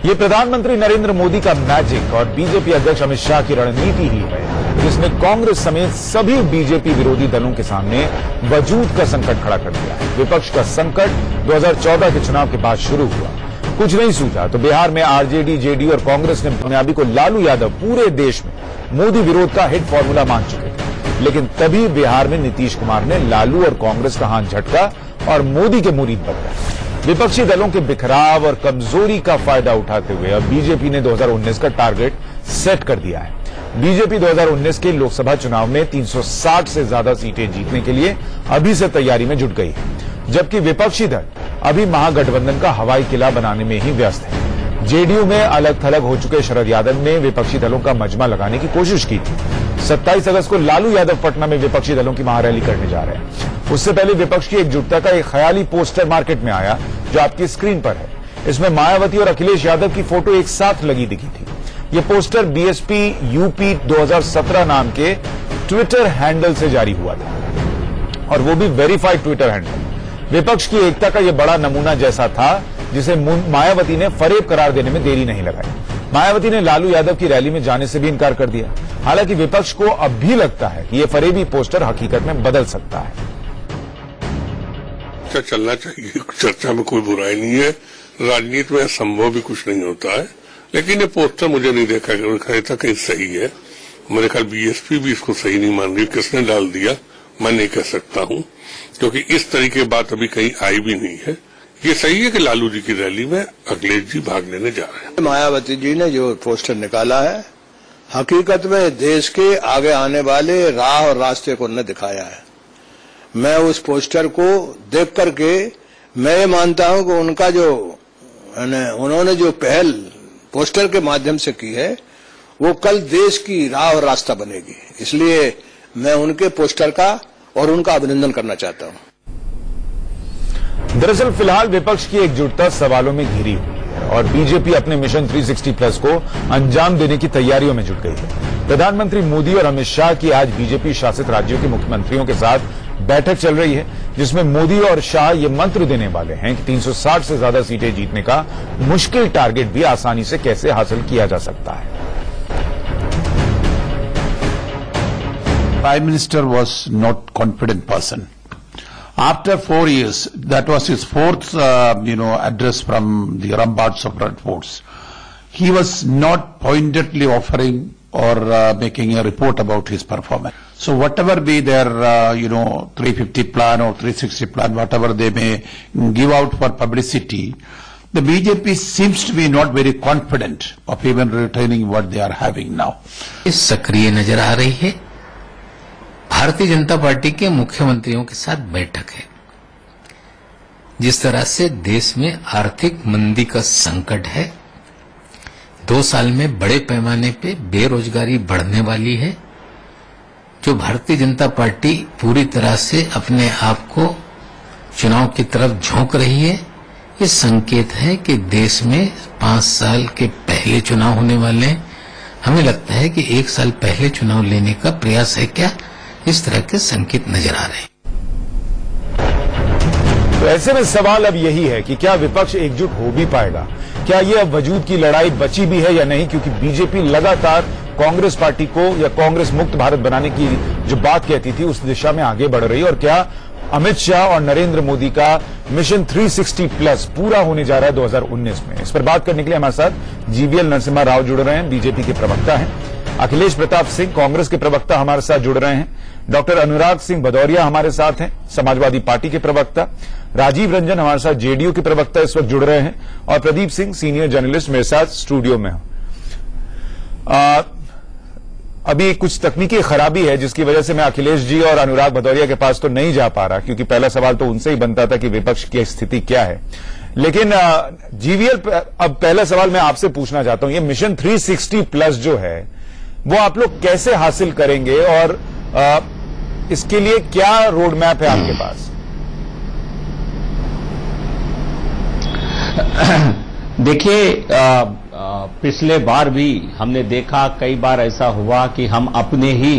ये प्रधानमंत्री नरेंद्र मोदी का मैजिक और बीजेपी अध्यक्ष अमित शाह की रणनीति ही है, जिसने कांग्रेस समेत सभी बीजेपी विरोधी दलों के सामने वजूद का संकट खड़ा कर दिया है। विपक्ष का संकट 2014 के चुनाव के बाद शुरू हुआ। कुछ नहीं सूझा तो बिहार में आरजेडी, जेडीयू और कांग्रेस ने कामयाबी को लालू यादव पूरे देश में मोदी विरोध का हिट फॉर्मूला मान चुके थे। लेकिन तभी बिहार में नीतीश कुमार ने लालू और कांग्रेस का हाथ झटका और मोदी के मुरीद बन गए। विपक्षी दलों के बिखराव और कमजोरी का फायदा उठाते हुए अब बीजेपी ने 2019 का टारगेट सेट कर दिया है। बीजेपी 2019 के लोकसभा चुनाव में 360 से ज्यादा सीटें जीतने के लिए अभी से तैयारी में जुट गई है, जबकि विपक्षी दल अभी महागठबंधन का हवाई किला बनाने में ही व्यस्त है। जेडीयू में अलग थलग हो चुके शरद यादव ने विपक्षी दलों का मजमा लगाने की कोशिश की थी। 27 अगस्त को लालू यादव पटना में विपक्षी दलों की महारैली करने जा रहे हैं। उससे पहले विपक्ष की एकजुटता का एक ख्याली पोस्टर मार्केट में आया, जो आपकी स्क्रीन पर है। इसमें मायावती और अखिलेश यादव की फोटो एक साथ लगी दिखी थी। यह पोस्टर बीएसपी यूपी 2017 नाम के ट्विटर हैंडल से जारी हुआ था, और वो भी वेरीफाइड ट्विटर हैंडल। विपक्ष की एकता का यह बड़ा नमूना जैसा था, जिसे मायावती ने फरेब करार देने में देरी नहीं लगाई। मायावती ने लालू यादव की रैली में जाने से भी इनकार कर दिया। हालांकि विपक्ष को अब भी लगता है कि यह फरेबी पोस्टर हकीकत में बदल सकता है। चलना चाहिए, चर्चा में कोई बुराई नहीं है। राजनीति में असंभव भी कुछ नहीं होता है, लेकिन ये पोस्टर मुझे नहीं देखा था कहीं सही है। मेरे ख्याल बीएसपी भी इसको सही नहीं मान रही। किसने डाल दिया मैं नहीं कह सकता हूं, क्योंकि इस तरीके की बात अभी कहीं आई भी नहीं है। ये सही है कि लालू जी की रैली में अखिलेश जी भाग लेने जा रहे हैं। मायावती जी ने जो पोस्टर निकाला है, हकीकत में देश के आगे आने वाले राह और रास्ते को न दिखाया है। मैं उस पोस्टर को देख करके मैं ये मानता हूं कि उनका जो उन्होंने जो पहल पोस्टर के माध्यम से की है, वो कल देश की राह और रास्ता बनेगी। इसलिए मैं उनके पोस्टर का और उनका अभिनंदन करना चाहता हूं। दरअसल फिलहाल विपक्ष की एकजुटता सवालों में घिरी हुई है और बीजेपी अपने मिशन 360 प्लस को अंजाम देने की तैयारियों में जुट गई है। प्रधानमंत्री मोदी और अमित शाह की आज बीजेपी शासित राज्यों के मुख्यमंत्रियों के साथ बैठक चल रही है, जिसमें मोदी और शाह ये मंत्र देने वाले हैं कि 360 से ज्यादा सीटें जीतने का मुश्किल टारगेट भी आसानी से कैसे हासिल किया जा सकता है। Prime Minister was not confident person. After 4 years, that was his fourth, address from the ramparts of Red Forts. He was not pointedly offering or making a report about his performance. So whatever be their, 350 plan or 360 plan, whatever they may give out for publicity, the BJP seems to be not very confident of even retaining what they are having now. इस सक्रिय नजर आ रही है। Bharatiya Janata party के मुख्यमंत्रियों के साथ बैठक है। जिस तरह से देश में आर्थिक मंदी का संकट है, 2 साल में बड़े पैमाने पे बेरोजगारी बढ़ने वाली है, जो भारतीय जनता पार्टी पूरी तरह से अपने आप को चुनाव की तरफ झोंक रही है, ये संकेत है कि देश में 5 साल के पहले चुनाव होने वाले हैं। हमें लगता है कि 1 साल पहले चुनाव लेने का प्रयास है क्या, इस तरह के संकेत नजर आ रहे हैं। तो ऐसे में सवाल अब यही है कि क्या विपक्ष एकजुट हो भी पाएगा? क्या ये अब वजूद की लड़ाई बची भी है या नहीं? क्योंकि बीजेपी लगातार कांग्रेस पार्टी को या कांग्रेस मुक्त भारत बनाने की जो बात कहती थी, उस दिशा में आगे बढ़ रही है। और क्या अमित शाह और नरेंद्र मोदी का मिशन 360 प्लस पूरा होने जा रहा है 2019 में? इस पर बात करने के लिए हमारे साथ जीवीएल नरसिम्हा राव जुड़ रहे हैं, बीजेपी के प्रवक्ता हैं। अखिलेश प्रताप सिंह, कांग्रेस के प्रवक्ता, हमारे साथ जुड़ रहे हैं। डॉक्टर अनुराग सिंह भदौरिया हमारे साथ हैं, समाजवादी पार्टी के प्रवक्ता। राजीव रंजन हमारे साथ जेडीयू के प्रवक्ता इस वक्त जुड़ रहे हैं, और प्रदीप सिंह सीनियर जर्नलिस्ट मेरे साथ स्टूडियो में। अभी कुछ तकनीकी खराबी है, जिसकी वजह से मैं अखिलेश जी और अनुराग भदौरिया के पास तो नहीं जा पा रहा, क्योंकि पहला सवाल तो उनसे ही बनता था कि विपक्ष की स्थिति क्या है। लेकिन जीवीएल, अब पहला सवाल मैं आपसे पूछना चाहता हूं, ये मिशन 360 प्लस जो है वो आप लोग कैसे हासिल करेंगे, और इसके लिए क्या रोड मैप है आपके पास? देखिए, पिछले बार भी हमने देखा, कई बार ऐसा हुआ कि हम अपने ही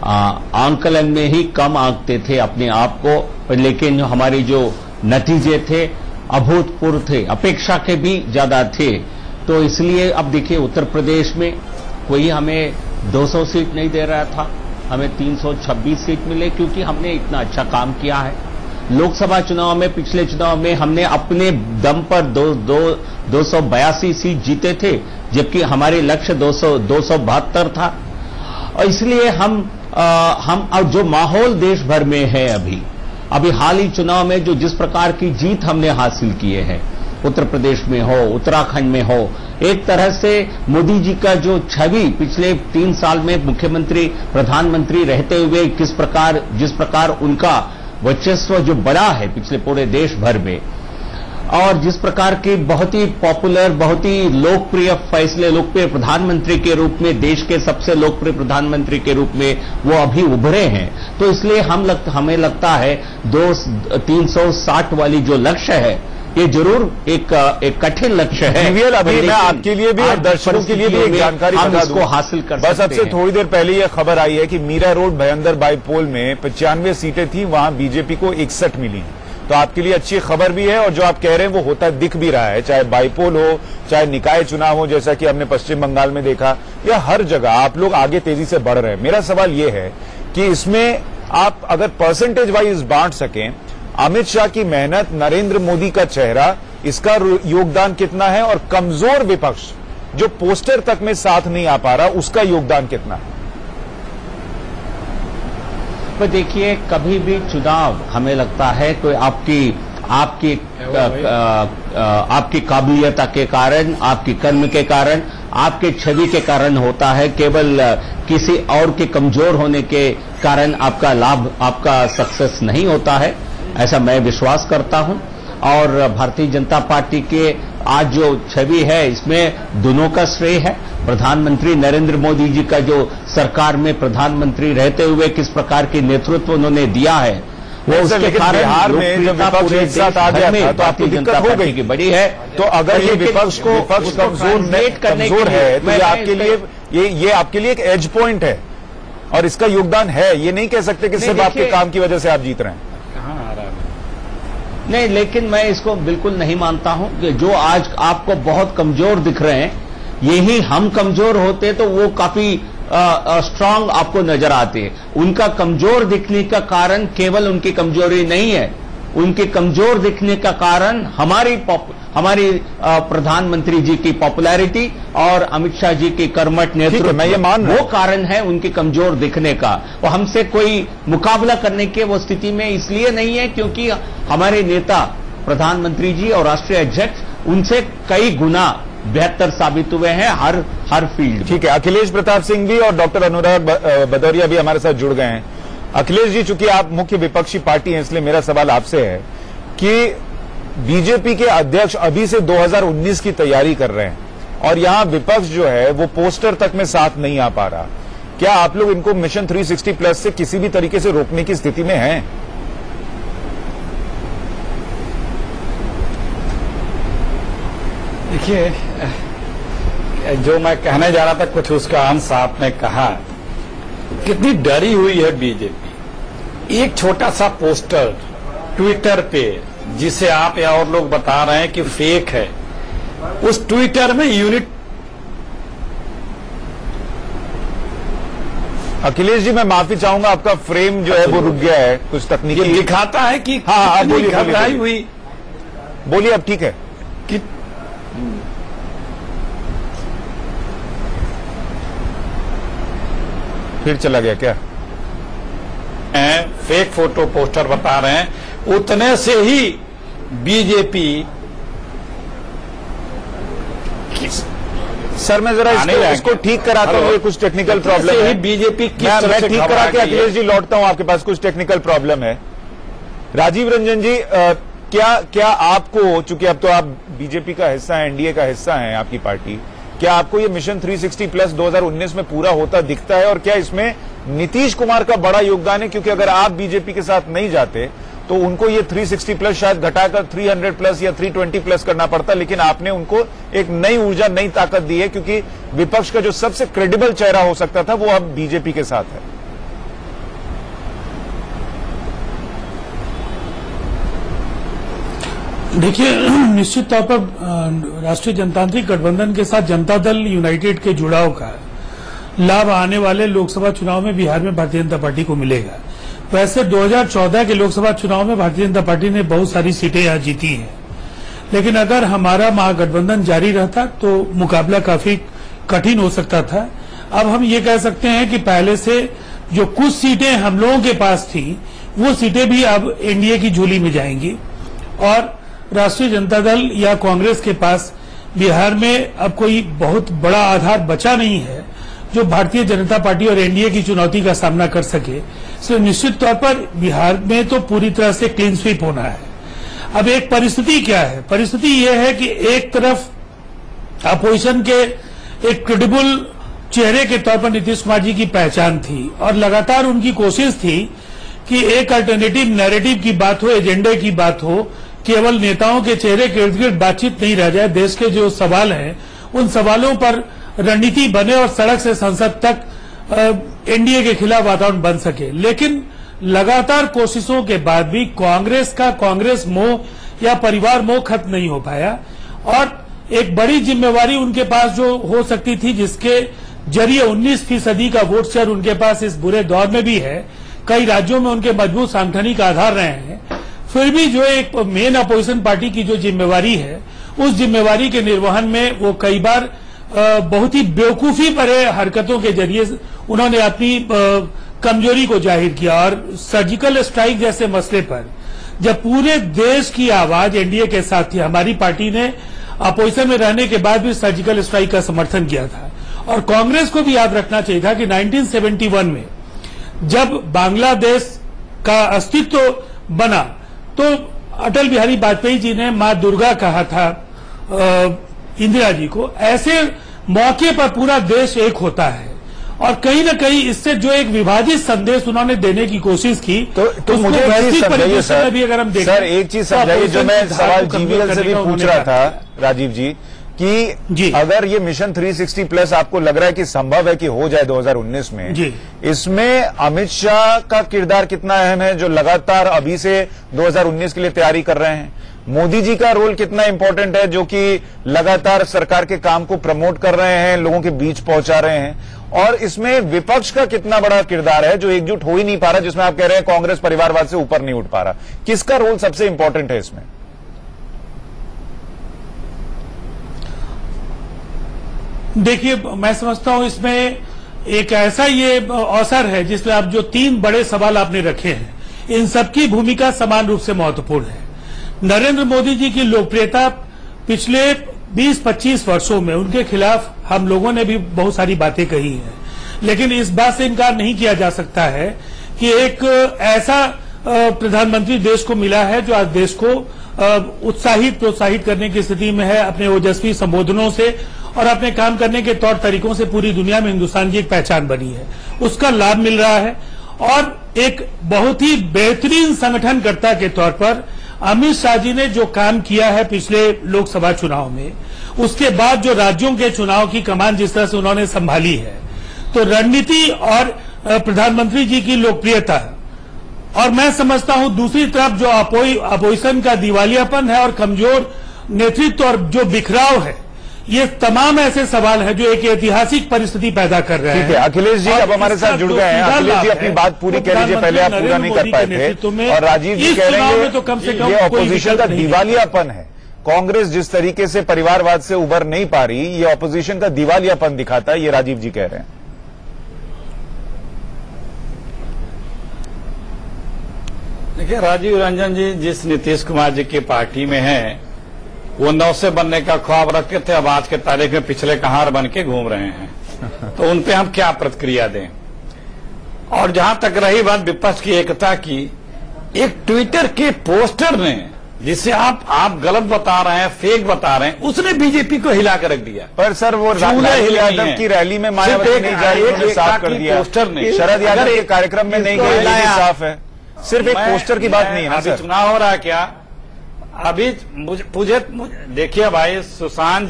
आंकलन में ही कम आंकते थे अपने आप को, लेकिन हमारे जो नतीजे थे अभूतपूर्व थे, अपेक्षा के भी ज्यादा थे। तो इसलिए अब देखिए उत्तर प्रदेश में कोई हमें 200 सीट नहीं दे रहा था, हमें 326 सीट मिले क्योंकि हमने इतना अच्छा काम किया है। लोकसभा चुनाव में, पिछले चुनाव में हमने अपने दम पर 282 सीट जीते थे, जबकि हमारे लक्ष्य 272 था। और इसलिए हम अब जो माहौल देश भर में है अभी हाल ही चुनाव में जो जिस प्रकार की जीत हमने हासिल किए हैं, उत्तर प्रदेश में हो, उत्तराखंड में हो, एक तरह से मोदी जी का जो छवि पिछले 3 साल में मुख्यमंत्री, प्रधानमंत्री रहते हुए जिस प्रकार उनका वर्चस्व जो बड़ा है पिछले पूरे देश भर में, और जिस प्रकार की बहुत ही पॉपुलर, बहुत ही लोकप्रिय फैसले, लोकप्रिय प्रधानमंत्री के रूप में, देश के सबसे लोकप्रिय प्रधानमंत्री के रूप में वो अभी उभरे हैं। तो इसलिए हमें लगता है 360 वाली जो लक्ष्य है, ये जरूर एक कठिन लक्ष्य है। अभी मैं आपके लिए भी और दर्शकों के लिए भी एक जानकारी बता दूं, हासिल कर सकते हैं। बस अब से थोड़ी देर पहले यह खबर आई है कि मीरा रोड भयंदर बाईपोल में 95 सीटें थी, वहां बीजेपी को 61 मिली। तो आपके लिए अच्छी खबर भी है, और जो आप कह रहे हैं वो होता दिख भी रहा है, चाहे बाईपोल हो, चाहे निकाय चुनाव हो, जैसा कि हमने पश्चिम बंगाल में देखा, या हर जगह आप लोग आगे तेजी से बढ़ रहे हैं। मेरा सवाल ये है कि इसमें आप अगर परसेंटेज वाइज बांट सकें, अमित शाह की मेहनत, नरेंद्र मोदी का चेहरा, इसका योगदान कितना है, और कमजोर विपक्ष जो पोस्टर तक में साथ नहीं आ पा रहा, उसका योगदान कितना है? पर देखिए, कभी भी चुनाव हमें लगता है कोई आपकी काबिलियत के कारण, आपकी कर्म के कारण, आपके छवि के कारण होता है। केवल किसी और के कमजोर होने के कारण आपका लाभ, आपका सक्सेस नहीं होता है, ऐसा मैं विश्वास करता हूं। और भारतीय जनता पार्टी के आज जो छवि है, इसमें दोनों का श्रेय है। प्रधानमंत्री नरेंद्र मोदी जी का जो सरकार में प्रधानमंत्री रहते हुए किस प्रकार की नेतृत्व उन्होंने दिया है, वो उसके कारण बिहार में जब विपक्ष एक साथ आ गया था तो आपकी दिक्कत हो गई की बड़ी है। तो अगर ये विपक्ष कमजोर है तो ये आपके लिए एक एज पॉइंट है, और इसका योगदान है। ये नहीं कह सकते कि सिर्फ आपके काम की वजह से आप जीत रहे हैं। नहीं, लेकिन मैं इसको बिल्कुल नहीं मानता हूं कि जो आज आपको बहुत कमजोर दिख रहे हैं, यही हम कमजोर होते तो वो काफी स्ट्रांग आपको नजर आते हैं। उनका कमजोर दिखने का कारण केवल उनकी कमजोरी नहीं है, उनके कमजोर दिखने का कारण हमारी प्रधानमंत्री जी की पॉपुलैरिटी और अमित शाह जी की कर्मठ नेतृत्व, मैं ये मान वो कारण है उनके कमजोर दिखने का। वो हमसे कोई मुकाबला करने के वो स्थिति में इसलिए नहीं है क्योंकि हमारे नेता प्रधानमंत्री जी और राष्ट्रीय अध्यक्ष उनसे कई गुना बेहतर साबित हुए हैं हर फील्ड। ठीक है, अखिलेश प्रताप सिंह भी और डॉक्टर अनुराग भदौरिया भी हमारे साथ जुड़ गए हैं। अखिलेश जी, चूंकि आप मुख्य विपक्षी पार्टी हैं, इसलिए मेरा सवाल आपसे है कि बीजेपी के अध्यक्ष अभी से 2019 की तैयारी कर रहे हैं, और यहां विपक्ष जो है वो पोस्टर तक में साथ नहीं आ पा रहा। क्या आप लोग इनको मिशन 360 प्लस से किसी भी तरीके से रोकने की स्थिति में हैं? देखिए, जो मैं कहने जा रहा था कुछ उसका अंश आपने कहा। कितनी डरी हुई है बीजेपी। एक छोटा सा पोस्टर ट्विटर पे, जिसे आप या और लोग बता रहे हैं कि फेक है, उस ट्विटर में यूनिट। अखिलेश जी, मैं माफी चाहूंगा, आपका फ्रेम जो है वो रुक गया है, कुछ तकनीकी दिखाता है कि हाँ, घबराई हुई। बोलिए, अब ठीक है कि फिर चला गया क्या? फेक फोटो पोस्टर बता रहे हैं, उतने से ही बीजेपी। सर, मैं जरा इसको ठीक कराता हूँ, कुछ टेक्निकल प्रॉब्लम है। बीजेपी मैं ठीक करा के अखिलेश जी लौटता हूँ आपके पास, कुछ टेक्निकल प्रॉब्लम है। राजीव रंजन जी, क्या आपको, चूंकि अब तो आप बीजेपी का हिस्सा है, एनडीए का हिस्सा है आपकी पार्टी, क्या आपको ये मिशन 360 प्लस 2019 में पूरा होता दिखता है, और क्या इसमें नीतीश कुमार का बड़ा योगदान है? क्योंकि अगर आप बीजेपी के साथ नहीं जाते तो उनको ये 360 प्लस शायद घटाकर 300 प्लस या 320 प्लस करना पड़ता, लेकिन आपने उनको एक नई ऊर्जा, नई ताकत दी है, क्योंकि विपक्ष का जो सबसे क्रेडिबल चेहरा हो सकता था वो अब बीजेपी के साथ है। देखिए, निश्चित तौर पर राष्ट्रीय जनतांत्रिक गठबंधन के साथ जनता दल यूनाइटेड के जुड़ाव का लाभ आने वाले लोकसभा चुनाव में बिहार में भारतीय जनता पार्टी को मिलेगा। वैसे 2014 के लोकसभा चुनाव में भारतीय जनता पार्टी ने बहुत सारी सीटें यहां जीती हैं, लेकिन अगर हमारा महागठबंधन जारी रहता तो मुकाबला काफी कठिन हो सकता था। अब हम ये कह सकते हैं कि पहले से जो कुछ सीटें हम लोगों के पास थी, वो सीटें भी अब एनडीए की झोली में जाएंगी और राष्ट्रीय जनता दल या कांग्रेस के पास बिहार में अब कोई बहुत बड़ा आधार बचा नहीं है जो भारतीय जनता पार्टी और एनडीए की चुनौती का सामना कर सके। इसलिए निश्चित तौर पर बिहार में तो पूरी तरह से क्लीन स्वीप होना है। अब एक परिस्थिति क्या है? परिस्थिति यह है कि एक तरफ अपोजिशन के एक क्रेडिबल चेहरे के तौर पर नीतीश कुमार जी की पहचान थी और लगातार उनकी कोशिश थी कि एक अल्टरनेटिव नैरेटिव की बात हो, एजेंडे की बात हो, केवल नेताओं के चेहरे के इर्द गिर्द बातचीत नहीं रह जाए। देश के जो सवाल हैं उन सवालों पर रणनीति बने और सड़क से संसद तक एनडीए के खिलाफ वातावरण बन सके। लेकिन लगातार कोशिशों के बाद भी कांग्रेस का कांग्रेस मोह या परिवार मोह खत्म नहीं हो पाया और एक बड़ी जिम्मेवारी उनके पास जो हो सकती थी, जिसके जरिए 19% का वोट शेयर उनके पास इस बुरे दौर में भी है, कई राज्यों में उनके मजबूत सांगठनिक आधार रहे हैं, फिर भी जो एक मेन अपोजिशन पार्टी की जो जिम्मेवारी है, उस जिम्मेवारी के निर्वहन में वो कई बार बहुत ही बेवकूफी भरे हरकतों के जरिए उन्होंने अपनी कमजोरी को जाहिर किया। और सर्जिकल स्ट्राइक जैसे मसले पर जब पूरे देश की आवाज एनडीए के साथ थी, हमारी पार्टी ने अपोजिशन में रहने के बाद भी सर्जिकल स्ट्राइक का समर्थन किया था। और कांग्रेस को भी याद रखना चाहिए था कि 1971 में जब बांग्लादेश का अस्तित्व बना तो अटल बिहारी वाजपेयी जी ने मां दुर्गा कहा था इंदिरा जी को। ऐसे मौके पर पूरा देश एक होता है और कहीं न कहीं इससे जो एक विभाजित संदेश उन्होंने देने की कोशिश की, तो मुझे वैश्विक परिदृश्य में भी अगर हम देखें, सर एक चीज समझाइए जो मैं सवाल जीवीएल से भी पूछ रहा था राजीव जी कि अगर ये मिशन 360 प्लस आपको लग रहा है कि संभव है कि हो जाए 2019 में, इसमें अमित शाह का किरदार कितना अहम है जो लगातार अभी से 2019 के लिए तैयारी कर रहे हैं? मोदी जी का रोल कितना इंपॉर्टेंट है जो कि लगातार सरकार के काम को प्रमोट कर रहे हैं, लोगों के बीच पहुंचा रहे हैं? और इसमें विपक्ष का कितना बड़ा किरदार है जो एकजुट हो ही नहीं पा रहा, जिसमें आप कह रहे हैं कांग्रेस परिवारवाद से ऊपर नहीं उठ पा रहा? किसका रोल सबसे इंपॉर्टेंट है इसमें? देखिए, मैं समझता हूं इसमें एक ऐसा ये अवसर है जिसमें आप जो 3 बड़े सवाल आपने रखे हैं, इन सबकी भूमिका समान रूप से महत्वपूर्ण है। नरेंद्र मोदी जी की लोकप्रियता पिछले 20-25 वर्षों में उनके खिलाफ हम लोगों ने भी बहुत सारी बातें कही हैं, लेकिन इस बात से इनकार नहीं किया जा सकता है कि एक ऐसा प्रधानमंत्री देश को मिला है जो आज देश को उत्साहित प्रोत्साहित करने की स्थिति में है, अपने ओजस्वी संबोधनों से और अपने काम करने के तौर तरीकों से पूरी दुनिया में हिंदुस्तान की एक पहचान बनी है, उसका लाभ मिल रहा है। और एक बहुत ही बेहतरीन संगठनकर्ता के तौर पर अमित शाह जी ने जो काम किया है पिछले लोकसभा चुनाव में, उसके बाद जो राज्यों के चुनाव की कमान जिस तरह से उन्होंने संभाली है, तो रणनीति और प्रधानमंत्री जी की लोकप्रियता, और मैं समझता हूं दूसरी तरफ जो अपोजिशन का दिवालियापन है और कमजोर नेतृत्व और जो बिखराव है, ये तमाम ऐसे सवाल हैं जो एक ऐतिहासिक परिस्थिति पैदा कर रहे हैं। ठीक है, अखिलेश जी अब हमारे साथ जुड़ गए हैं। अखिलेश जी अपनी बात पूरी कह लीजिए, पहले आप पूरा नहीं कर पाए थे। और राजीव जी कह रहे हैं तो कम से कम ये ऑपोजिशन का दिवालियापन है। कांग्रेस जिस तरीके से परिवारवाद से उबर नहीं पा रही, ये ऑपोजिशन का दिवालियापन दिखाता है, ये राजीव जी कह रहे हैं। देखिए, राजीव रंजन जी जिस नीतीश कुमार जी की पार्टी में हैं, वो 9 से बनने का ख्वाब रखे थे, अब आज के तारीख में पिछले कहार बन के घूम रहे हैं, तो उन पे हम क्या प्रतिक्रिया दें? और जहां तक रही बात विपक्ष की एकता की, एक ट्विटर के पोस्टर ने, जिसे आप गलत बता रहे हैं, फेक बता रहे हैं, उसने बीजेपी को हिला कर रख दिया। पर सर वो राहुल यादव की रैली में मायावती नहीं जा रही, उन्होंने साफ कर दिया। पोस्टर ने शरद यादव के कार्यक्रम में नहीं गए, साफ है। सिर्फ एक पोस्टर की बात नहीं है ना सर। चुनाव हो रहा है क्या? अभी मुझे देखिए भाई, सुशांत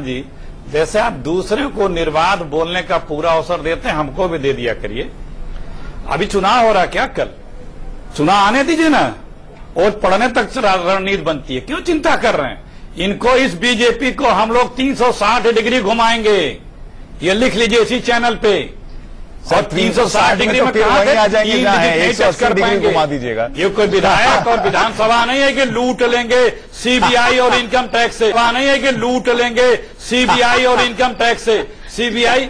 जी जैसे आप दूसरे को निर्बाध बोलने का पूरा अवसर देते हैं, हमको भी दे दिया करिए। अभी चुनाव हो रहा क्या? कल चुनाव आने दीजिए ना, और पढ़ने तक से रणनीति बनती है। क्यों चिंता कर रहे हैं? इनको, इस बीजेपी को हम लोग 360 डिग्री घुमाएंगे, ये लिख लीजिए इसी चैनल पे। और 360 डिग्री में कहा आ जाएंगे, 180 डिग्री घुमा दीजिएगा। ये कोई विधायक और विधानसभा नहीं है कि लूट लेंगे सीबीआई और इनकम टैक्स से, नहीं है कि लूट लेंगे सीबीआई और इनकम टैक्स से। सीबीआई,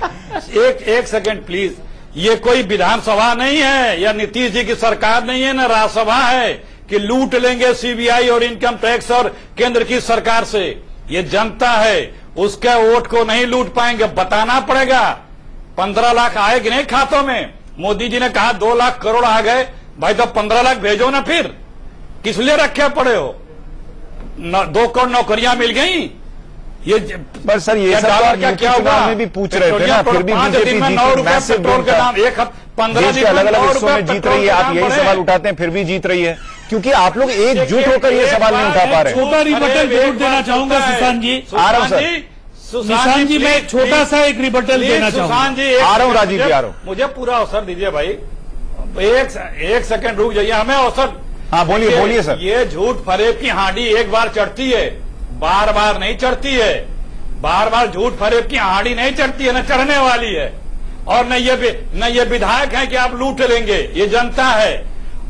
एक सेकंड प्लीज, ये कोई विधानसभा नहीं है या नीतीश जी की सरकार नहीं है, ना राज्यसभा है कि लूट लेंगे सीबीआई और इनकम टैक्स और केंद्र की सरकार से। ये जनता है, उसके वोट को नहीं लूट पाएंगे, बताना पड़ेगा। 15 लाख आए कि नहीं खातों में? मोदी जी ने कहा 2 लाख करोड़ आ गए, भाई तो 15 लाख भेजो ना, फिर किस लिए रखे पड़े हो? 2 करोड़ नौकरियां मिल गई। ये पर सर ये क्या हुआ में भी पूछ रहे थे ना, फिर भी 5 दिन में 9 रुपए पेट्रोल के दाम, 15 दिन में अलग अलग 9 हिस्सों में रुपए जीत रही है। आप यही सवाल उठाते हैं, फिर भी जीत रही है, क्योंकि आप लोग एकजुट होकर ये सवाल नहीं उठा पा रहे। छोटा रिबटल जरूर देना चाहूंगा सुशांत जी। आ रहा हूं सर, सुशांत जी, मैं छोटा सा एक रिबटल देना चाहूंगा। सुशांत जी, आ रहा हूं राजीव जी, आ रहा हूं। मुझे पूरा अवसर दीजिए भाई, एक सेकंड रुक जाइए, हमें अवसर। हाँ बोलिए सर। ये झूठ फरेब की हांडी एक बार चढ़ती है, बार बार नहीं चढ़ती है। बार बार झूठ फरेब की हांडी नहीं चढ़ती है, न चढ़ने वाली है। और न ये विधायक है कि आप लूट लेंगे, ये जनता है।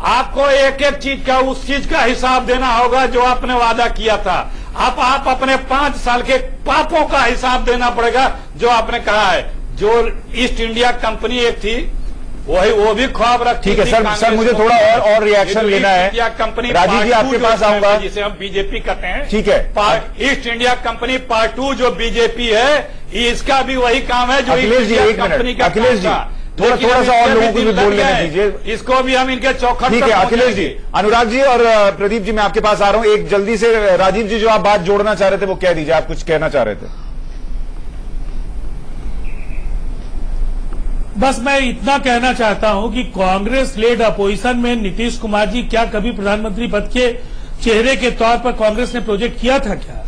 आपको एक एक चीज का, उस चीज का हिसाब देना होगा जो आपने वादा किया था। आप अपने 5 साल के पापों का हिसाब देना पड़ेगा जो आपने कहा है। जो ईस्ट इंडिया कंपनी एक थी, वो भी ख्वाब रखती। ठीक है सर, मुझे थोड़ा और रिएक्शन लेना है। कंपनी राजीव जी आपके पास आऊंगा, जिसे हम बीजेपी कहते हैं। ठीक है, ईस्ट इंडिया कंपनी पार्ट 2 जो बीजेपी है, इसका भी वही काम है जो अखिलेश जी, एक मिनट अखिलेश जी, थोड़ा सा और लोगों को भी बोल लेने दीजिए। इसको भी हम इनके चौखट। ठीक है अखिलेश जी, अनुराग जी और प्रदीप जी, मैं आपके पास आ रहा हूं। एक जल्दी से राजीव जी जो आप बात जोड़ना चाह रहे थे वो कह दीजिए, आप कुछ कहना चाह रहे थे। बस मैं इतना कहना चाहता हूं कि कांग्रेस लेड अपोजिशन में नीतीश कुमार जी क्या कभी प्रधानमंत्री पद के चेहरे के तौर पर कांग्रेस ने प्रोजेक्ट किया था क्या?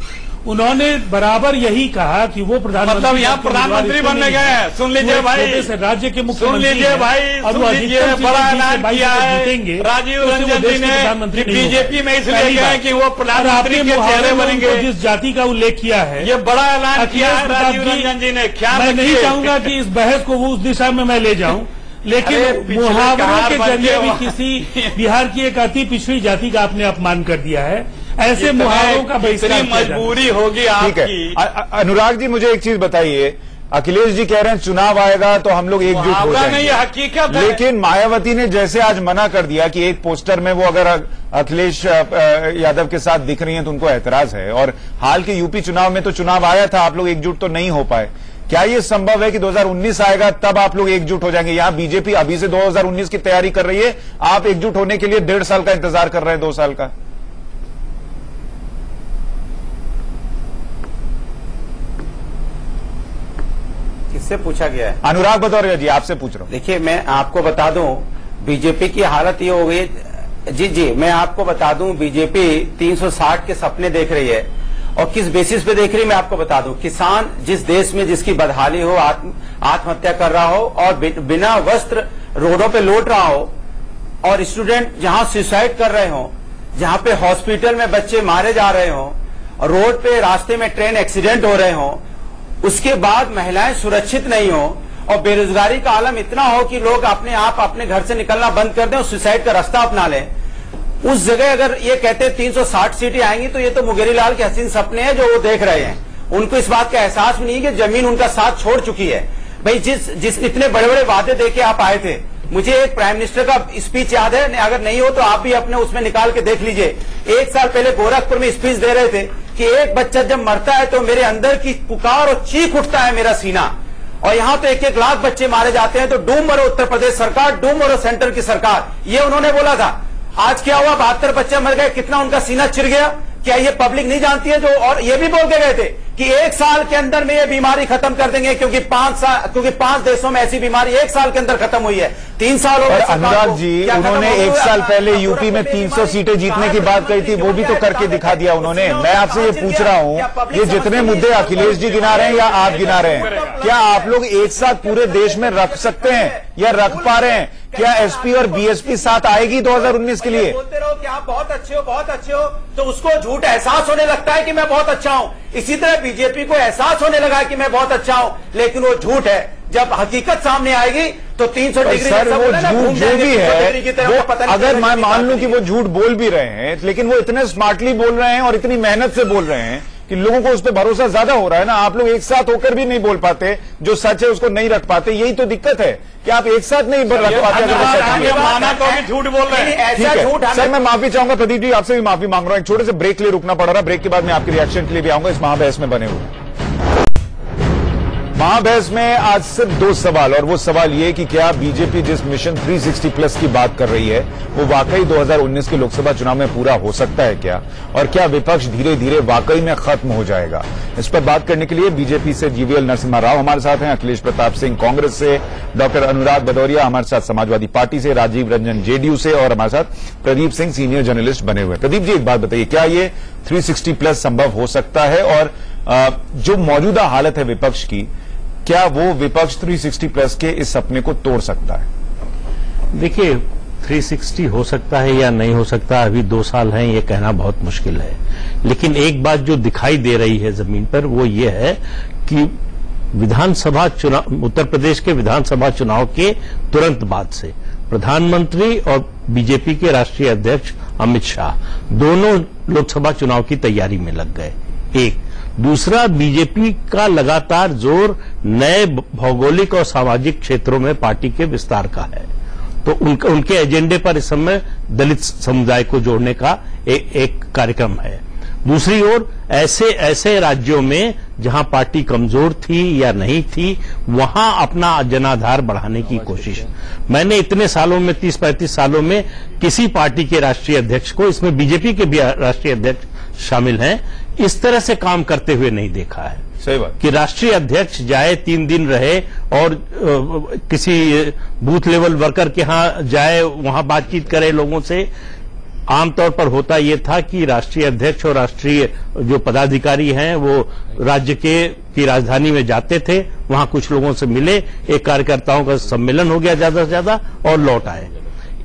उन्होंने बराबर यही कहा कि वो प्रधानमंत्री, मतलब यहाँ प्रधानमंत्री बनने गए हैं। सुन लीजिए भाई, राज्य के मुख्यमंत्री, सुन लीजिए भाई, और सुन लीजिए, बड़ा ऐलान किया है राजीव रंजन जी ने। बीजेपी में इसलिए गए कि वो प्रधानमंत्री के चेहरे बनेंगे। जिस जाति का उल्लेख किया है, ये बड़ा ऐलान किया है राजीव रंजन जी ने। क्या मैं नहीं चाहूंगा कि इस बहस को उस दिशा में मैं ले जाऊं, लेकिन मुहावरों के जरिए भी किसी बिहार की एक अति पिछड़ी जाति का आपने अपमान कर दिया है। ऐसे मुहावरों का बहिष्कार मजबूरी होगी आपकी। अनुराग जी मुझे एक चीज बताइए, अखिलेश जी कह रहे हैं चुनाव आएगा तो हम लोग एकजुट हो जाएंगे, नहीं हकीकत है। लेकिन मायावती ने जैसे आज मना कर दिया कि एक पोस्टर में वो अगर अखिलेश यादव के साथ दिख रही हैं तो उनको एतराज है। और हाल के यूपी चुनाव में तो चुनाव आया था, आप लोग एकजुट तो नहीं हो पाए। क्या ये संभव है कि 2019 आएगा तब आप लोग एकजुट हो जाएंगे? यहां बीजेपी अभी से 2019 की तैयारी कर रही है, आप एकजुट होने के लिए 1.5 साल का इंतजार कर रहे हैं, 2 साल का। किससे पूछा गया है? अनुराग भदौरिया जी, आपसे पूछ रहा हूं। देखिए, मैं आपको बता दूं, बीजेपी की हालत ये हो गई। जी, मैं आपको बता दूं, बीजेपी 360 के सपने देख रही है। और किस बेसिस पे देख रही है मैं आपको बता दूं। किसान जिस देश में जिसकी बदहाली हो, आत्महत्या कर रहा हो और बिना वस्त्र रोडों पे लौट रहा हो, और स्टूडेंट जहां सुसाइड कर रहे हो, जहां पे हॉस्पिटल में बच्चे मारे जा रहे हो, और रोड पे रास्ते में ट्रेन एक्सीडेंट हो रहे हो, उसके बाद महिलाएं सुरक्षित नहीं हो, और बेरोजगारी का आलम इतना हो कि लोग अपने आप अपने घर से निकलना बंद कर दें और सुसाइड का रास्ता अपना लें, उस जगह अगर ये कहते 360 सीटें आएंगी तो ये तो मुंगेरी लाल के हसीन सपने हैं जो वो देख रहे हैं। उनको इस बात का एहसास भी नहीं कि जमीन उनका साथ छोड़ चुकी है। भाई जिस इतने बड़े बड़े वादे देके आप आए थे, मुझे एक प्राइम मिनिस्टर का स्पीच याद है, अगर नहीं हो तो आप भी अपने उसमें निकाल के देख लीजिए। 1 साल पहले गोरखपुर में स्पीच दे रहे थे कि एक बच्चा जब मरता है तो मेरे अंदर की पुकार और चीख उठता है मेरा सीना, और यहां तो 1-1 लाख बच्चे मारे जाते हैं, तो डूब मरो उत्तर प्रदेश सरकार, डूब मरो सेंटर की सरकार, ये उन्होंने बोला था। आज क्या हुआ? 72 बच्चे मर गए, कितना उनका सीना चिर गया। क्या ये पब्लिक नहीं जानती है? जो और ये भी बोल के गए थे कि 1 साल के अंदर में ये बीमारी खत्म कर देंगे, क्योंकि 5 देशों में ऐसी बीमारी 1 साल के अंदर खत्म हुई है। 3 साल हो गए। अनुराग जी, उन्होंने 1 साल पहले यूपी में 300 सीटें जीतने की बात कही थी, वो भी तो करके दिखा दिया उन्होंने। मैं आपसे ये पूछ रहा हूं, ये जितने मुद्दे अखिलेश जी गिना रहे हैं या आप गिना रहे हैं, क्या आप लोग एक साथ पूरे देश में रख सकते हैं या रख पा रहे हैं? क्या एसपी और बीएसपी साथ आएगी 2019 के लिए? बोलते रहो कि आप बहुत अच्छे हो, बहुत अच्छे हो, तो उसको झूठ एहसास होने लगता है कि मैं बहुत अच्छा हूं। इसी तरह बीजेपी को एहसास होने लगा कि मैं बहुत अच्छा हूं, लेकिन वो झूठ है। जब हकीकत सामने आएगी तो 300 डिग्री सर वो झूठ जो भी है, वो अगर मैं मान लूं कि वो झूठ बोल भी रहे हैं, लेकिन वो इतने स्मार्टली बोल रहे हैं और इतनी मेहनत से बोल रहे हैं कि लोगों को उस पर भरोसा ज्यादा हो रहा है ना। आप लोग एक साथ होकर भी नहीं बोल पाते, जो सच है उसको नहीं रख पाते, यही तो दिक्कत है कि आप एक साथ नहीं रख पाते। माना तो कि झूठ बोल रहे हैं। ठीक है सर, मैं माफी चाहूंगा, प्रदीप जी आपसे भी माफी मांग रहा हूं। एक छोटे से ब्रेक के लिए रुकना पड़ रहा है, ब्रेक के बाद मैं आपके रिएक्शन के लिए भी आऊंगा। इस महाबहस में बने हुए महाबहस में आज सिर्फ दो सवाल, और वो सवाल ये कि क्या बीजेपी जिस मिशन 360 प्लस की बात कर रही है वो वाकई 2019 के लोकसभा चुनाव में पूरा हो सकता है क्या, और क्या विपक्ष धीरे धीरे वाकई में खत्म हो जाएगा। इस पर बात करने के लिए बीजेपी से जीवीएल नरसिम्हा राव हमारे साथ हैं, अखिलेश प्रताप सिंह कांग्रेस से, डॉक्टर अनुराग भदौरिया हमारे साथ समाजवादी पार्टी से, राजीव रंजन जेडीयू से, और हमारे साथ प्रदीप सिंह सीनियर जर्नलिस्ट बने हुए। प्रदीप जी एक बात बताइए, क्या ये 360 प्लस संभव हो सकता है, और जो मौजूदा हालत है विपक्ष की, क्या वो विपक्ष 360 प्लस के इस सपने को तोड़ सकता है? देखिए 360 हो सकता है या नहीं हो सकता, अभी 2 साल हैं, ये कहना बहुत मुश्किल है। लेकिन एक बात जो दिखाई दे रही है जमीन पर वो ये है कि विधानसभा चुनाव, उत्तर प्रदेश के विधानसभा चुनाव के तुरंत बाद से प्रधानमंत्री और बीजेपी के राष्ट्रीय अध्यक्ष अमित शाह दोनों लोकसभा चुनाव की तैयारी में लग गए। एक दूसरा, बीजेपी का लगातार जोर नए भौगोलिक और सामाजिक क्षेत्रों में पार्टी के विस्तार का है, तो उनके एजेंडे पर इस समय दलित समुदाय को जोड़ने का एक कार्यक्रम है। दूसरी ओर ऐसे राज्यों में जहां पार्टी कमजोर थी या नहीं थी, वहां अपना जनाधार बढ़ाने की कोशिश। मैंने इतने सालों में 30-35 सालों में किसी पार्टी के राष्ट्रीय अध्यक्ष को, इसमें बीजेपी के भी राष्ट्रीय अध्यक्ष शामिल हैं, इस तरह से काम करते हुए नहीं देखा है। सही बात कि राष्ट्रीय अध्यक्ष जाए, 3 दिन रहे और किसी बूथ लेवल वर्कर के यहां जाए, वहां बातचीत करे लोगों से। आमतौर पर होता यह था कि राष्ट्रीय अध्यक्ष और राष्ट्रीय जो पदाधिकारी हैं वो राज्य की राजधानी में जाते थे, वहां कुछ लोगों से मिले, एक कार्यकर्ताओं का सम्मेलन हो गया ज्यादा से ज्यादा और लौट आए।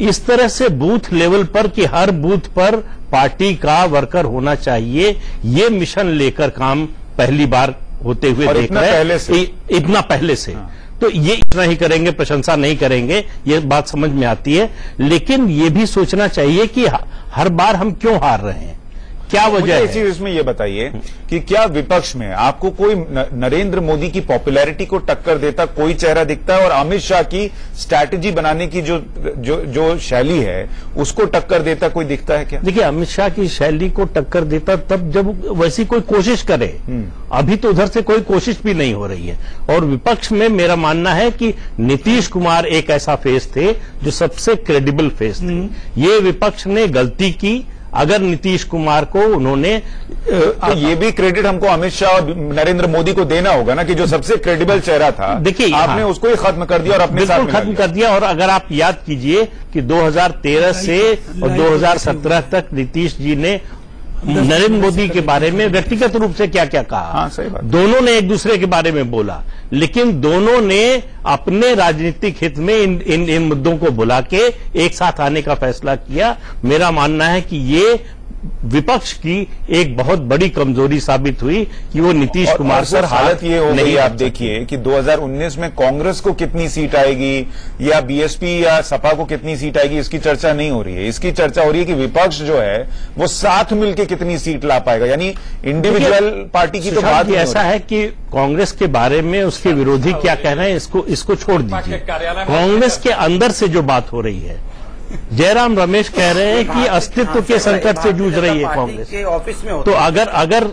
इस तरह से बूथ लेवल पर कि हर बूथ पर पार्टी का वर्कर होना चाहिए, ये मिशन लेकर काम पहली बार होते हुए देख रहे हैं, इतना पहले से। हाँ। तो ये इतना ही करेंगे, प्रशंसा नहीं करेंगे, ये बात समझ में आती है, लेकिन ये भी सोचना चाहिए कि हर बार हम क्यों हार रहे हैं, क्या वजह है। इसमें ये बताइए कि क्या विपक्ष में आपको कोई नरेंद्र मोदी की पॉपुलैरिटी को टक्कर देता कोई चेहरा दिखता है, और अमित शाह की स्ट्रैटेजी बनाने की जो शैली है उसको टक्कर देता कोई दिखता है क्या? देखिए अमित शाह की शैली को टक्कर देता तब जब वैसी कोई कोशिश करे, अभी तो उधर से कोई कोशिश भी नहीं हो रही है। और विपक्ष में मेरा मानना है कि नीतीश कुमार एक ऐसा फेस थे जो सबसे क्रेडिबल फेस थे। ये विपक्ष ने गलती की, अगर नीतीश कुमार को उन्होंने तो ये भी क्रेडिट हमको अमित शाह और नरेंद्र मोदी को देना होगा ना कि जो सबसे क्रेडिबल चेहरा था, देखिए आपने उसको ही खत्म कर दिया और अपने साथ खत्म कर दिया। और अगर आप याद कीजिए कि 2013 से और 2017 तक नीतीश जी ने नरेंद्र मोदी के बारे में व्यक्तिगत रूप से क्या क्या कहा। हाँ, सही बात। दोनों ने एक दूसरे के बारे में बोला, लेकिन दोनों ने अपने राजनीतिक हित में इन मुद्दों को बुला के एक साथ आने का फैसला किया। मेरा मानना है कि ये विपक्ष की एक बहुत बड़ी कमजोरी साबित हुई कि वो नीतीश कुमार सर हालत ये हो गई, आप देखिए कि 2019 में कांग्रेस को कितनी सीट आएगी या बीएसपी या सपा को कितनी सीट आएगी, इसकी चर्चा नहीं हो रही है। इसकी चर्चा हो रही है कि विपक्ष जो है वो साथ मिलकर कितनी सीट ला पाएगा, यानी इंडिविजुअल पार्टी की तो बात ऐसा है कि कांग्रेस के बारे में उसके विरोधी क्या कह रहे हैं, इसको छोड़ दीजिए। कांग्रेस के अंदर से जो बात हो रही है, जयराम रमेश कह रहे हैं कि अस्तित्व के संकट से जूझ रही है कांग्रेस। ऑफिस में तो अगर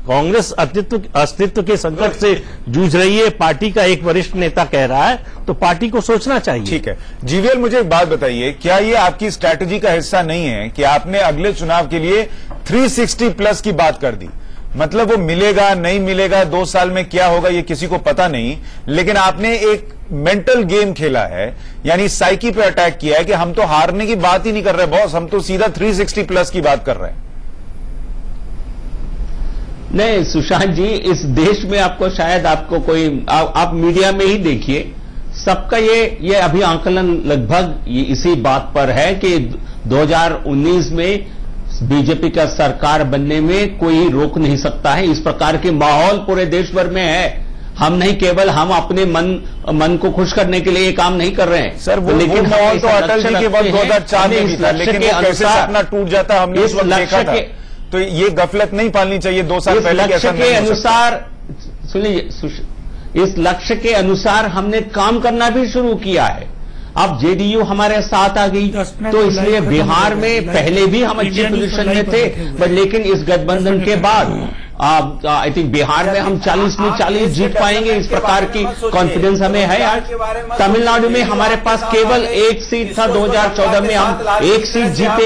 कांग्रेस अस्तित्व के संकट से जूझ रही है, पार्टी का एक वरिष्ठ नेता कह रहा है, तो पार्टी को सोचना चाहिए। ठीक है जीवीएल, मुझे एक बात बताइए, क्या ये आपकी स्ट्रैटेजी का हिस्सा नहीं है कि आपने अगले चुनाव के लिए 360 प्लस की बात कर दी? मतलब वो मिलेगा नहीं मिलेगा, 2 साल में क्या होगा ये किसी को पता नहीं, लेकिन आपने एक मेंटल गेम खेला है, यानी साइकी पे अटैक किया है कि हम तो हारने की बात ही नहीं कर रहे बॉस, हम तो सीधा 360 प्लस की बात कर रहे हैं। नहीं सुशांत जी, इस देश में आपको शायद आपको कोई आप मीडिया में ही देखिए, सबका ये अभी आंकलन लगभग इसी बात पर है कि 2019 में बीजेपी का सरकार बनने में कोई रोक नहीं सकता है। इस प्रकार के माहौल पूरे देश भर में है। हम नहीं, केवल हम अपने मन को खुश करने के लिए ये काम नहीं कर रहे हैं सर। लेकिन माहौल तो अटल जी के वक्त 2004 में भी था, लेकिन वो कैसे सपना टूट जाता हमने उस वक्त देखा था। तो ये गफलत नहीं पालनी चाहिए। 2 साल पहले लक्ष्य के अनुसार, सुनिए, इस लक्ष्य के अनुसार हमने काम करना भी शुरू किया है। अब जेडीयू हमारे साथ आ गई, तो इसलिए बिहार में पहले भी हम अच्छी पोजीशन में थे, लेकिन इस गठबंधन के बाद आई थिंक बिहार में हम 40 में 40 जीत पाएंगे, इस प्रकार की कॉन्फिडेंस हमें है। आज तमिलनाडु में हमारे पास केवल 1 सीट था, 2014 में हम 1 सीट जीते।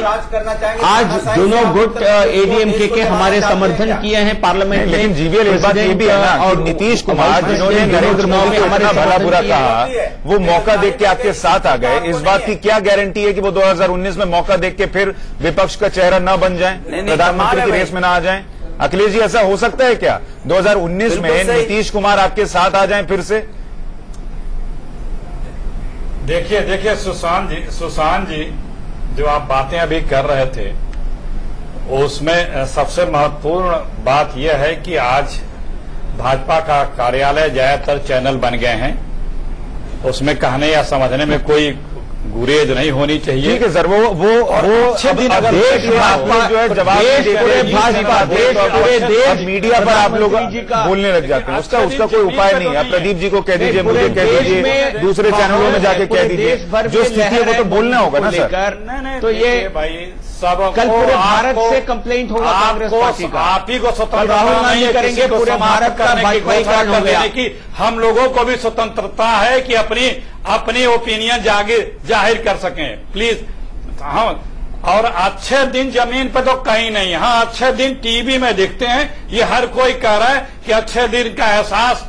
आज दोनों गुट एडीएमके के हमारे समर्थन किए हैं पार्लियामेंट में। लेकिन जीवीएल इस बात ये भी है ना, और नीतीश कुमार जिन्होंने नरेंद्र मोदी को इतना भला बुरा कहा, वो मौका देख के आपके साथ आ गए। इस बात की क्या गारंटी है कि वो 2019 में मौका देख के फिर विपक्ष का चेहरा न बन जाए, प्रधानमंत्री की रेस में न आ जाए? अखिलेश जी, ऐसा हो सकता है क्या 2019 में नीतीश कुमार आपके साथ आ जाएं फिर से? देखिए सुशांत जी जो आप बातें अभी कर रहे थे, उसमें सबसे महत्वपूर्ण बात यह है कि आज भाजपा का कार्यालय ज्यादातर चैनल बन गए हैं। उसमें कहने या समझने में कोई गुरेज नहीं होनी चाहिए। ठीक है सर, वो अच्छे दिन अगर देश जो है जवाब पूरे देश मीडिया पर आप लोग बोलने लग जाते हैं, उसका कोई उपाय नहीं है। आप प्रदीप जी को कह दीजिए, मुझे कह दीजिए, दूसरे चैनलों में जाके कह दीजिए, जो स्थिति है वो तो बोलना होगा ना सर। तो ये भाई सब कल पूरे भारत से कंप्लेंट होगा कांग्रेस पार्टी का, आप ही को स्वतंत्रता राहुल नहीं करेंगे, पूरे भारत का बाइकआउट हो गया कि हम लोगों को भी स्वतंत्रता है कि अपनी ओपिनियन जाहिर कर सकें, प्लीज। हाँ, और अच्छे दिन जमीन पे तो कहीं नहीं। हाँ, अच्छे दिन टीवी में दिखते हैं, ये हर कोई कह रहा है कि अच्छे दिन का एहसास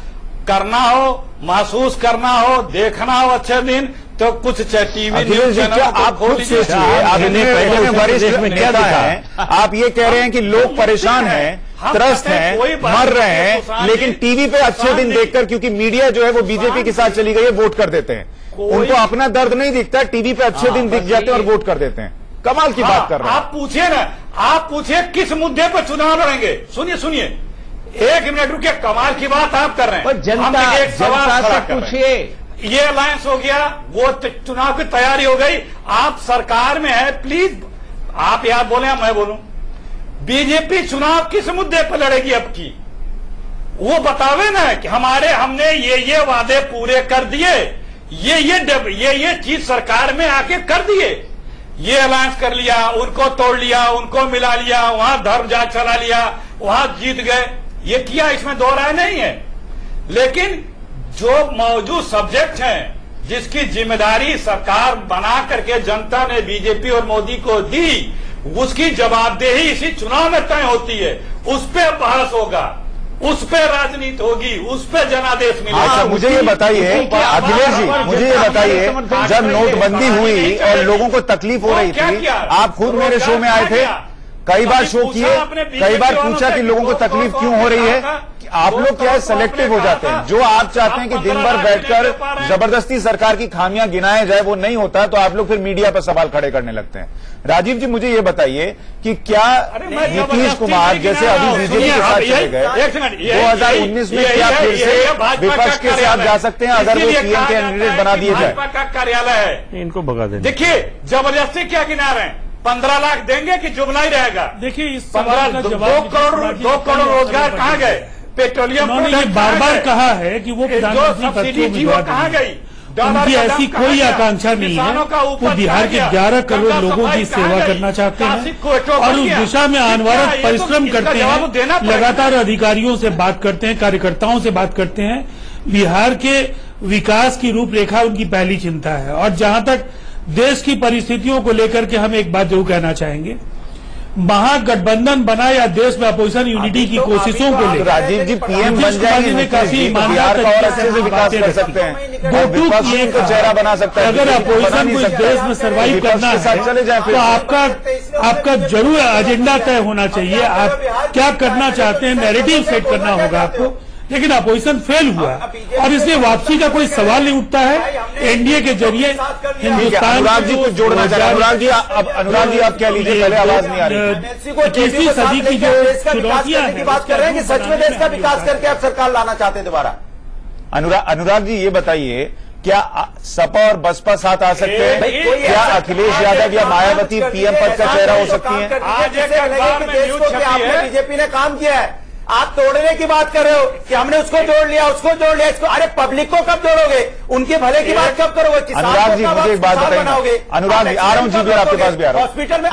करना हो, महसूस करना हो, देखना हो अच्छे दिन, तो कुछ टीवी न्यूज चैनल आप खुद सोचिए, वरिष्ठ नेता है, आप ये कह रहे हैं कि लोग परेशान हैं, त्रस्त हैं, मर रहे हैं, लेकिन टीवी पे अच्छे दिन देखकर, क्योंकि मीडिया जो है वो बीजेपी के साथ चली गई है, वोट कर देते हैं। उनको अपना दर्द नहीं दिखता, टीवी पे अच्छे दिन दिख जाते हैं और वोट कर देते हैं। कमाल की बात कर रहे हैं। आप पूछिए ना, आप पूछिए किस मुद्दे पर चुनाव लड़ेंगे। सुनिए 1 मिनट रुकिए, कमाल की बात आप कर रहे हैं। जनता एक सवाल से पूछिए, ये अलायंस हो गया, वो चुनाव की तैयारी हो गई, आप सरकार में है, प्लीज आप यार बोले या मैं बोलूं, बीजेपी चुनाव किस मुद्दे पर लड़ेगी अब की? वो बतावे ना कि हमने ये वादे पूरे कर दिए, ये चीज सरकार में आके कर दिए, ये अलायंस कर लिया, उनको तोड़ लिया, उनको मिला लिया, वहां धर्म जांच चला लिया, वहां जीत गए, ये किया, इसमें दो राय नहीं है। लेकिन जो मौजूद सब्जेक्ट हैं, जिसकी जिम्मेदारी सरकार बना करके जनता ने बीजेपी और मोदी को दी, उसकी जवाबदेही इसी चुनाव में तय होती है। उस पर बहस होगा, उस पर राजनीति होगी, उस पर जनादेश मिलेगा। अच्छा, मुझे ये बताइए अखिलेश जी, मुझे ये बताइए, जब नोटबंदी हुई और लोगों को तकलीफ हो रही थी, आप खुद मेरे शो में आए थे, कई बार शो किए, कई बार पूछा कि लोगों को तकलीफ क्यों हो रही है। आप लोग क्या है, सेलेक्टिव हो जाते हैं। जो आप चाहते हैं कि दिन भर बैठकर जबरदस्ती सरकार की खामियां गिनाया जाए, वो नहीं होता, तो आप लोग फिर मीडिया पर सवाल खड़े करने लगते हैं। राजीव जी, मुझे ये बताइए कि क्या नीतीश कुमार जैसे अभी बीजेपी के साथ चले गए, 2019 में क्या फिर से विपक्ष के साथ जा सकते हैं अगर वो पीएम कैंडिडेट बना दिए जाए? भाजपा का कार्यालय है, इनको भगा दें। देखिए जबरदस्ती क्या गिना रहे हैं, 15 लाख देंगे कि जुमला ही रहेगा? देखिए, इस 2 करोड़ रोजगार कहाँ गए? पेट्रोलियम उन्होंने बार बार कहा है कि वो सब्सिडी थी वो कहाँ गई? उनकी ऐसी कोई आकांक्षा नहीं है। वो बिहार के 11 करोड़ लोगों की सेवा करना चाहते हैं और उस दिशा में अनवरत परिश्रम करते हैं। लगातार अधिकारियों से बात करते हैं, कार्यकर्ताओं से बात करते हैं। बिहार के विकास की रूपरेखा उनकी पहली चिंता है। और जहां तक देश की परिस्थितियों को लेकर के हम एक बात जरूर कहना चाहेंगे, महागठबंधन बना या देश में अपोजिशन यूनिटी की कोशिशों को लेकर राजीव जी पीएम बन जाएंगे, काफी ईमानदार अच्छे से विकास कर सकते हैं, विपक्ष को चेहरा बना सकता है। अगर अपोजिशन को इस देश में सर्वाइव करना है तो आपका जरूर एजेंडा तय होना चाहिए। आप क्या करना चाहते हैं, नैरेटिव सेट करना होगा आपको। लेकिन अपोजिशन फेल हुआ और इसलिए वापसी का कोई सवाल नहीं उठता है। एनडीए के जरिए हिंदुस्तान अनुराग जी कुछ जोड़ना चाह रहे हैं। अनुराग जी आप क्या लीजिए, पहले आवाज नहीं आ रही। 21वीं सदी की जो चुनौतियां की बात कर रहे हैं कि सच में देश का विकास करके आप सरकार लाना चाहते हैं दोबारा। अनुराग जी ये बताइए, क्या सपा और बसपा साथ आ सकते हैं? क्या अखिलेश यादव या मायावती पीएम पद का चेहरा हो सकती हैं? आपने बीजेपी ने काम किया है, आप तोड़ने की बात कर रहे हो कि हमने उसको जोड़ लिया, उसको जोड़ लिया, इसको। अरे पब्लिक को कब जोड़ोगे? उनके भले की बात कब करोगे? अनुराग जी मुझे एक बात बताइए। अनुराग जी आ रहा हूं, जी आपके पास भी आ रहा हूं। हॉस्पिटल में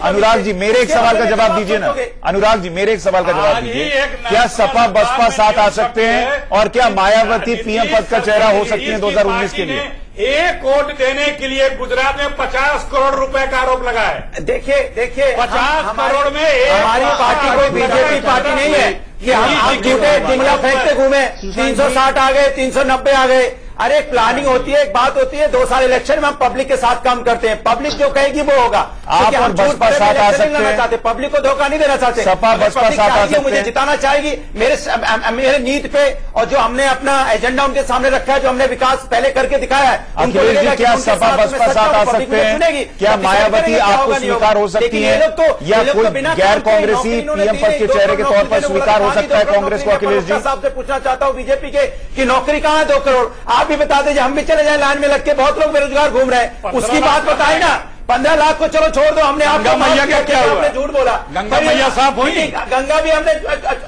अनुराग जी मेरे एक सवाल का जवाब दीजिए ना। अनुराग जी मेरे एक सवाल का जवाब दीजिए, क्या सपा बसपा साथ आ सकते हैं और क्या मायावती पीएम पद का चेहरा हो सकती है 2019 के लिए? एक वोट देने के लिए गुजरात में 50 करोड़ रुपए का आरोप लगा है। देखिए 50 करोड़ में हमारी पार्टी कोई बीजेपी पार्टी नहीं है कि हम झूठे डिंगला फेंकते घूमे। 360 आ गए, 390 आ गए। अरे एक प्लानिंग होती है, एक बात होती है। 2 साल इलेक्शन में हम पब्लिक के साथ काम करते हैं, पब्लिक जो कहेगी वो होगा। आप और बसपा साथ आ सकते हैं, पब्लिक को धोखा नहीं देना चाहते। सपा बसपा साथ आ सकते हैं, मुझे जिताना चाहेगी मेरे नीति पे और जो हमने अपना एजेंडा उनके सामने रखा है, जो हमने विकास पहले करके दिखाया है। अखिलेश जी क्या सपा बसपा साथ आ सकते हैं? क्या मायावती आपको स्वीकार हो सकती है या कोई गैर कांग्रेसी पीएम पद के चेहरे के तौर पर स्वीकार हो सकता है कांग्रेस को? अखिलेश जी साहब से पूछना चाहता हूं बीजेपी के कि नौकरी कहां है 2 करोड़? आप भी बता दीजिए, हम भी चले जाए लाइन में लग के। बहुत लोग बेरोजगार घूम रहे हैं, उसकी बात बताए ना। 15 लाख को चलो छोड़ दो, हमने आपका मैया का क्या हुआ? आपने झूठ बोला, गंगा मैया साफ हुई, गंगा भी हमने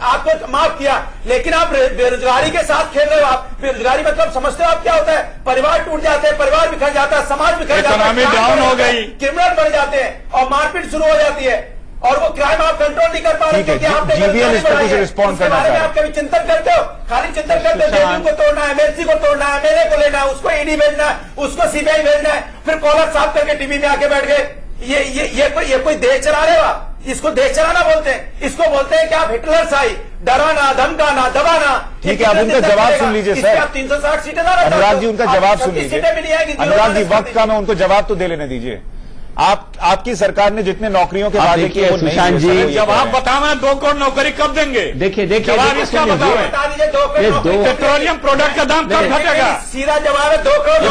आपको माफ किया, लेकिन आप बेरोजगारी के साथ खेल रहे हो। आप बेरोजगारी मतलब समझते हो आप क्या होता है? परिवार टूट जाते हैं, परिवार बिखर जाता है, समाज बिखर जाता है, इकोनॉमी डाउन हो गई, क्रिमिनल बढ़ जाते हैं और मारपीट शुरू हो जाती है और वो क्राइम आप कंट्रोल नहीं कर पा रहे क्योंकि आपने रिस्पॉन्ड करना है। आप कभी चिंतन करते हो? खाली चिंतन करते हो जेडीयू को तोड़ना है, एमएलसी को तोड़ना है, मेरे को लेना है, उसको ईडी भेजना है, उसको सीबीआई भेजना है, फिर कॉलर साफ करके टीवी में आके बैठ गए। ये कोई देश चला रहे हो आप? इसको देश चलाना बोलते हैं? इसको बोलते हैं कि आप हिटलर साई, डराना, धमकाना, दबाना। ठीक है, आप उनका जवाब सुन लीजिए सर। आप 360 सीटें ना, अनुराग जी उनका जवाब सुन लीजिए। सीटें भी नहीं आएगी अनुराग जी, वक्त का मैं उनको जवाब तो दे लेने दीजिए। आपकी सरकार ने जितने नौकरियों के वादे किए वो सुशांत जी, जवाब बताना 2 करोड़ नौकरी कब देंगे? देखिए जवाब इसका बताओ। बता दीजिए 2 करोड़ पेट्रोलियम प्रोडक्ट का दाम कब घटेगा? सीधा जवाब है 2 करोड़।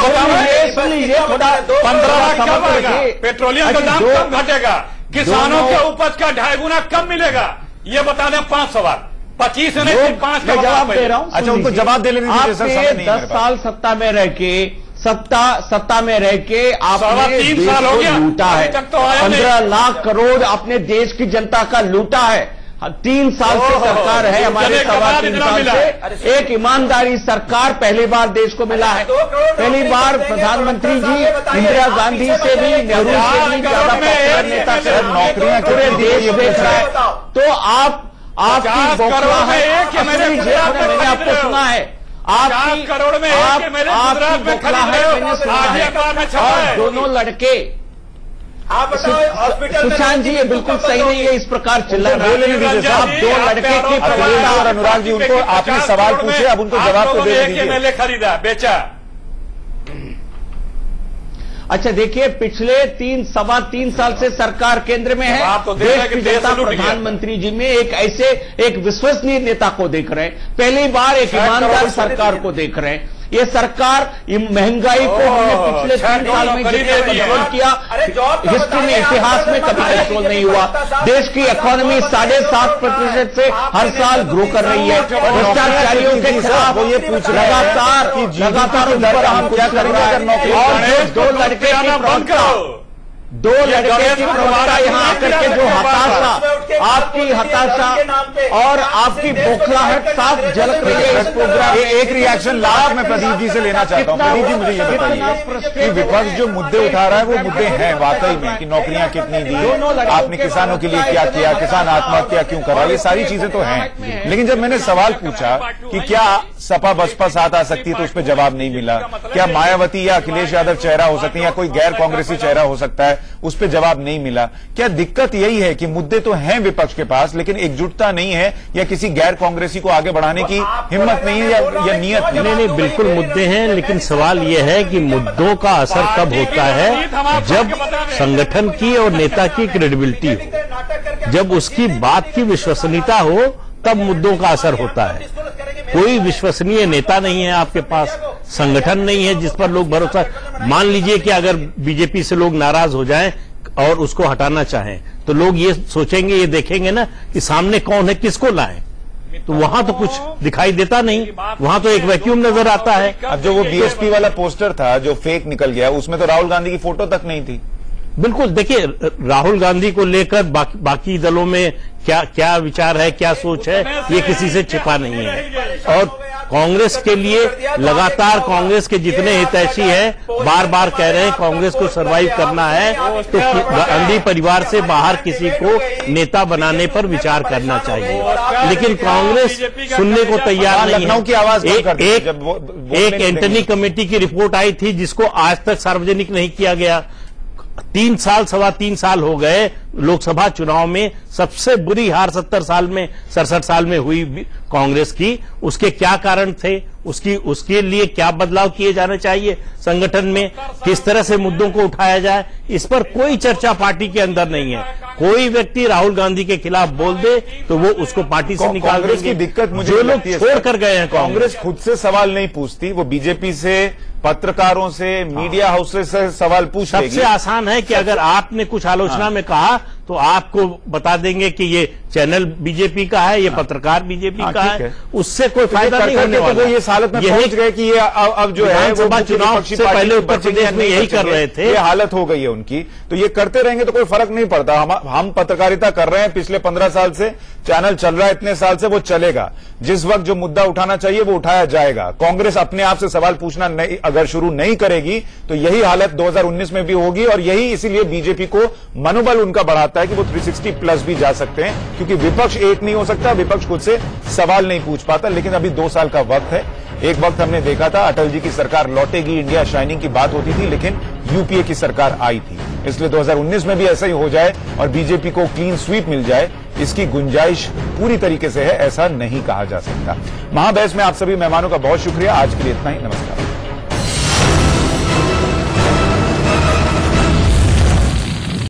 सुन लीजिए, थोड़ा 15 लाख कब आएगा? पेट्रोलियम का दाम कब घटेगा? किसानों के उपज का 2.5 गुना कब मिलेगा? ये बता दें 5 सवाल। 25 नहीं 5 का जवाब दे रहा हूं। अच्छा, उनको जवाब दे लेने दीजिए सर। आपने 10 साल सत्ता में रह के सत्ता में रह के आपने देश को लूटा है। 15 लाख करोड़ अपने देश की जनता का लूटा है। 3 साल से सरकार है हमारे, 3.25 साल से एक ईमानदारी सरकार पहली बार देश को मिला है। पहली बार प्रधानमंत्री जी इंदिरा गांधी से भी, नेहरू से भी ज्यादा पॉपुलर नेता से नौकरियां पूरे देश बेच रहा है। तो आपकी बौखलाहट है, मैंने आपको सुना है, आपकी करोड़ में आपकी बौखलाहट मैंने सुना है। और दोनों लड़के, आप बताओ हॉस्पिटल में सुशांत जी ये बिल्कुल सही नहीं है इस प्रकार चिल्लाना। आप 2 लड़के की प्रवक्ता और अनुराग जी, उनको आपने सवाल पूछे, अब उनको जवाब तो दे दीजिए। MLA खरीदा, बेचा। अच्छा देखिए, पिछले 3 साल से सरकार केंद्र में है। तो देश की जनता प्रधानमंत्री जी में एक विश्वसनीय नेता को देख रहे हैं। पहली बार एक ईमानदार सरकार को देख रहे हैं। ये सरकार महंगाई को हमने पिछले 3 साल में जितना कंट्रोल किया, हिस्ट्री में, इतिहास में कभी कंट्रोल नहीं हुआ। देश की इकोनॉमी 7.5% से हर साल ग्रो कर रही है। भ्रष्टाचारियों के खिलाफ लगातार उधर हम क्या कर रहा है। और 2 लड़के की प्रवक्ता, 2 लड़के की प्रवक्ता यहाँ आकर के जो हताशा, आपकी हताशा और आपकी बौखलाहट साफ झलक रही है इस प्रोग्राम। एक रिएक्शन लास्ट में प्रदीप जी से लेना चाहता हूं। प्रदीप जी, मुझे ये बताइए कि विपक्ष जो मुद्दे उठा रहा है वो मुद्दे हैं वाकई में कि नौकरियां कितनी दी, आपने किसानों के लिए क्या किया, किसान आत्महत्या क्यों कर रहा है, ये सारी चीजें तो हैं। लेकिन जब मैंने सवाल पूछा कि क्या सपा बसपा साथ आ सकती है तो उस पर जवाब नहीं मिला। क्या मायावती या अखिलेश यादव चेहरा हो सकती है या कोई गैर कांग्रेसी चेहरा हो सकता है, उस पर जवाब नहीं मिला। क्या दिक्कत यही है कि मुद्दे तो हैं विपक्ष के पास लेकिन एकजुटता नहीं है या किसी गैर कांग्रेसी को आगे बढ़ाने की हिम्मत नहीं है या नियत नहीं? बिल्कुल मुद्दे हैं, लेकिन सवाल यह है कि मुद्दों का असर कब होता है? जब संगठन की और नेता की क्रेडिबिलिटी हो, जब उसकी बात की विश्वसनीयता हो, तब मुद्दों का असर होता है। कोई विश्वसनीय नेता नहीं है आपके पास, संगठन नहीं है जिस पर लोग भरोसा। मान लीजिए कि अगर बीजेपी से लोग नाराज हो जाएं और उसको हटाना चाहें, तो लोग ये सोचेंगे, ये देखेंगे ना कि सामने कौन है, किसको लाएं। तो वहां तो कुछ दिखाई देता नहीं, वहां तो एक वैक्यूम नजर आता है। अब जो वो बीएसपी वाला पोस्टर था जो फेक निकल गया, उसमें तो राहुल गांधी की फोटो तक नहीं थी। बिल्कुल, देखिए राहुल गांधी को लेकर बाकी दलों में क्या विचार है, क्या सोच है, ये किसी से छिपा नहीं है। और कांग्रेस के लिए लगातार कांग्रेस के जितने हितैषी हैं बार बार कह रहे हैं कांग्रेस को सरवाइव करना है तो गांधी परिवार से बाहर किसी को नेता बनाने पर विचार करना चाहिए, लेकिन कांग्रेस सुनने को तैयार नहीं है। की आवाज एक एंटनी कमेटी की रिपोर्ट आई थी जिसको आज तक सार्वजनिक नहीं किया गया। सवा तीन साल हो गए लोकसभा चुनाव में, सबसे बुरी हार 67 साल में हुई कांग्रेस की। उसके क्या कारण थे, उसके लिए क्या बदलाव किए जाने चाहिए संगठन में, किस तरह से मुद्दों को उठाया जाए, इस पर कोई चर्चा पार्टी के अंदर नहीं है। कोई व्यक्ति राहुल गांधी के खिलाफ बोल दे तो वो उसको पार्टी से निकाल देंगे। कांग्रेस की दिक्कत मुझे जो लोग छोड़ कर गए हैं, कांग्रेस खुद से सवाल नहीं पूछती, वो बीजेपी से, पत्रकारों से, मीडिया हाउसेस से सवाल पूछ लेगी। सबसे आसान है कि अगर आपने कुछ आलोचना में कहा तो आपको बता देंगे कि ये चैनल बीजेपी का है, ये पत्रकार बीजेपी का है, उससे कोई फायदा नहीं होने वाला। तो ये हालत में पहुंच गए कि ये अब जो है विधानसभा चुनाव से पहले उत्तर प्रदेश में यही कर रहे थे, ये हालत हो गई है उनकी। तो ये करते रहेंगे तो कोई फर्क नहीं पड़ता। हम पत्रकारिता कर रहे हैं पिछले 15 साल से, चैनल चल रहा है इतने साल से, वो चलेगा। जिस वक्त जो मुद्दा उठाना चाहिए वो उठाया जाएगा। कांग्रेस अपने आप से सवाल पूछना अगर शुरू नहीं करेगी तो यही हालत 2019 में भी होगी, और यही इसीलिए बीजेपी को मनोबल उनका बढ़ाता है कि वो 360 प्लस भी जा सकते हैं, क्योंकि विपक्ष एक नहीं हो सकता, विपक्ष खुद से सवाल नहीं पूछ पाता। लेकिन अभी 2 साल का वक्त है। एक वक्त हमने देखा था अटल जी की सरकार लौटेगी, इंडिया शाइनिंग की बात होती थी, लेकिन यूपीए की सरकार आई थी। इसलिए 2019 में भी ऐसा ही हो जाए और बीजेपी को क्लीन स्वीप मिल जाए, इसकी गुंजाइश पूरी तरीके से है, ऐसा नहीं कहा जा सकता। महाबहस में आप सभी मेहमानों का बहुत शुक्रिया। आज के लिए इतना ही, नमस्कार।